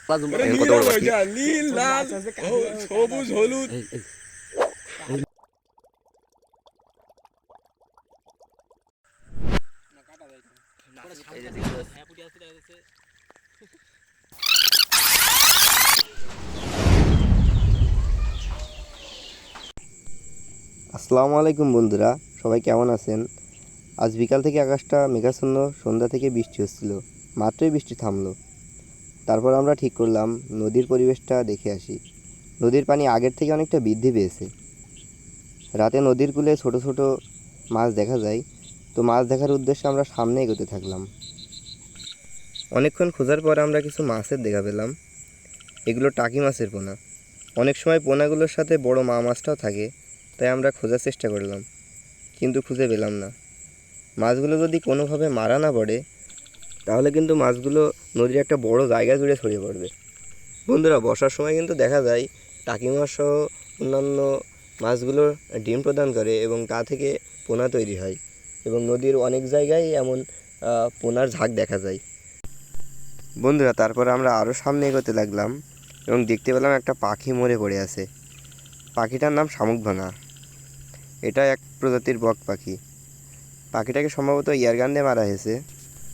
কত বড় পাখি, নীল লাল সবুজ হলুদ। আসসালামু আলাইকুম বন্ধুরা, সবাই কেমন আছেন? আজ বিকাল থেকে আকাশটা মেঘাচ্ছন্ন, সন্ধ্যা থেকে বৃষ্টি হচ্ছিল, মাত্রই বৃষ্টি থামলো। তারপর আমরা ঠিক করলাম নদীর পরিবেশটা দেখে আসি। নদীর পানি আগের থেকে অনেকটা বৃদ্ধি পেয়েছে। রাতে নদীর কূলে ছোট ছোট মাছ দেখা যায়, তো মাছ দেখার উদ্দেশ্যে আমরা সামনে এগোতে থাকলাম। অনেকক্ষণ খোঁজার পর আমরা কিছু মাছের দেখা পেলাম। এগুলো টাকি মাছের পোনা। অনেক সময় পোনাগুলোর সাথে বড় মা মাছটাও থাকে, তাই আমরা খোঁজার চেষ্টা করলাম, কিন্তু খুঁজে পেলাম না। মাছগুলো যদি কোনোভাবে মারা না পড়ে, তাহলে কিন্তু মাছগুলো নদীর একটা বড় জায়গা জুড়ে ছড়িয়ে পড়বে। বন্ধুরা, বর্ষার সময় কিন্তু দেখা যায় টাকি মাছ সহ অন্যান্য মাছগুলো ডিম প্রদান করে এবং তা থেকে পোনা তৈরি হয়, এবং নদীর অনেক জায়গায় এমন পোনার ঝাঁক দেখা যায়। বন্ধুরা, তারপর আমরা আরও সামনে এগোতে লাগলাম এবং দেখতে পেলাম একটা পাখি মরে পড়ে আছে। পাখিটার নাম শামুক ভাঙা। এটা এক প্রজাতির বক পাখি। পাখিটাকে সম্ভবত এয়ারগান দিয়ে মারা হয়েছে।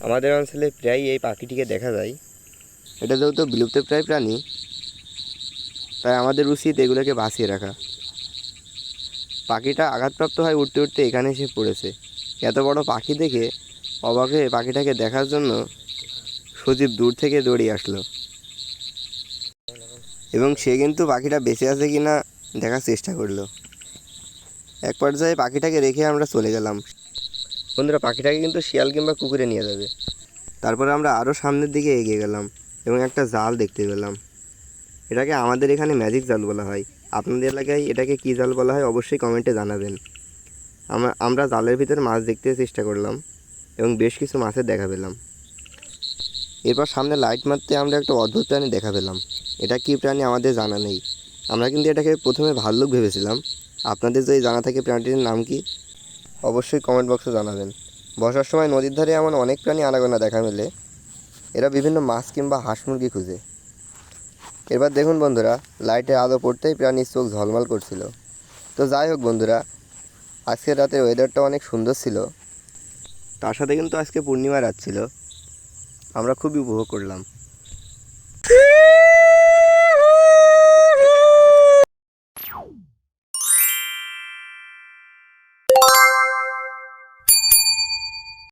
আমাদের অঞ্চলে প্রায়ই এই পাখিটিকে দেখা যায়। এটা যেহেতু বিলুপ্তপ্রায় প্রাণী, তাই আমাদের উচিত এগুলোকে বাঁচিয়ে রাখা। পাখিটা আঘাতপ্রাপ্ত হয় উঠতে উঠতে এখানে এসে পড়েছে। এত বড় পাখি দেখে অবাক হয়ে পাখিটাকে দেখার জন্য সজীব দূর থেকে দৌড়িয়ে আসলো, এবং সে কিন্তু পাখিটা বেঁচে আছে কিনা দেখার চেষ্টা করলো। এক পর্যায়ে পাখিটাকে রেখে আমরা চলে গেলাম। বন্ধুরা, পাখিটাকে কিন্তু শিয়াল কিংবা কুকুরে নিয়ে যাবে। তারপরে আমরা আরও সামনের দিকে এগিয়ে গেলাম এবং একটা জাল দেখতে পেলাম। এটাকে আমাদের এখানে ম্যাজিক জাল বলা হয়। আপনাদের এলাকায় এটাকে কী জাল বলা হয় অবশ্যই কমেন্টে জানাবেন। আমরা জালের ভিতরে মাছ দেখতে চেষ্টা করলাম এবং বেশ কিছু মাছের দেখা পেলাম। এরপর সামনে লাইট মারতে আমরা একটা অদ্ভুত প্রাণী দেখা পেলাম। এটা কী প্রাণী আমাদের জানা নেই। আমরা কিন্তু এটাকে প্রথমে ভাল্লুক ভেবেছিলাম। আপনাদের যদি জানা থাকে প্রাণীটির নাম কি, অবশ্যই কমেন্ট বক্সে জানাবেন। বর্ষার সময় নদীর ধারে এমন অনেক প্রাণী আনাগোনা দেখা মেলে। এরা বিভিন্ন মাছ কিংবা হাঁস মুরগি খুঁজে। এবার দেখুন বন্ধুরা, লাইটের আলো পড়তেই প্রাণীর চোখ ঝলমল করছিল। তো যাই হোক বন্ধুরা, আজকের রাতের ওয়েদারটা অনেক সুন্দর ছিল। তার সাথে কিন্তু আজকে পূর্ণিমা রাত ছিল। আমরা খুবই উপভোগ করলাম।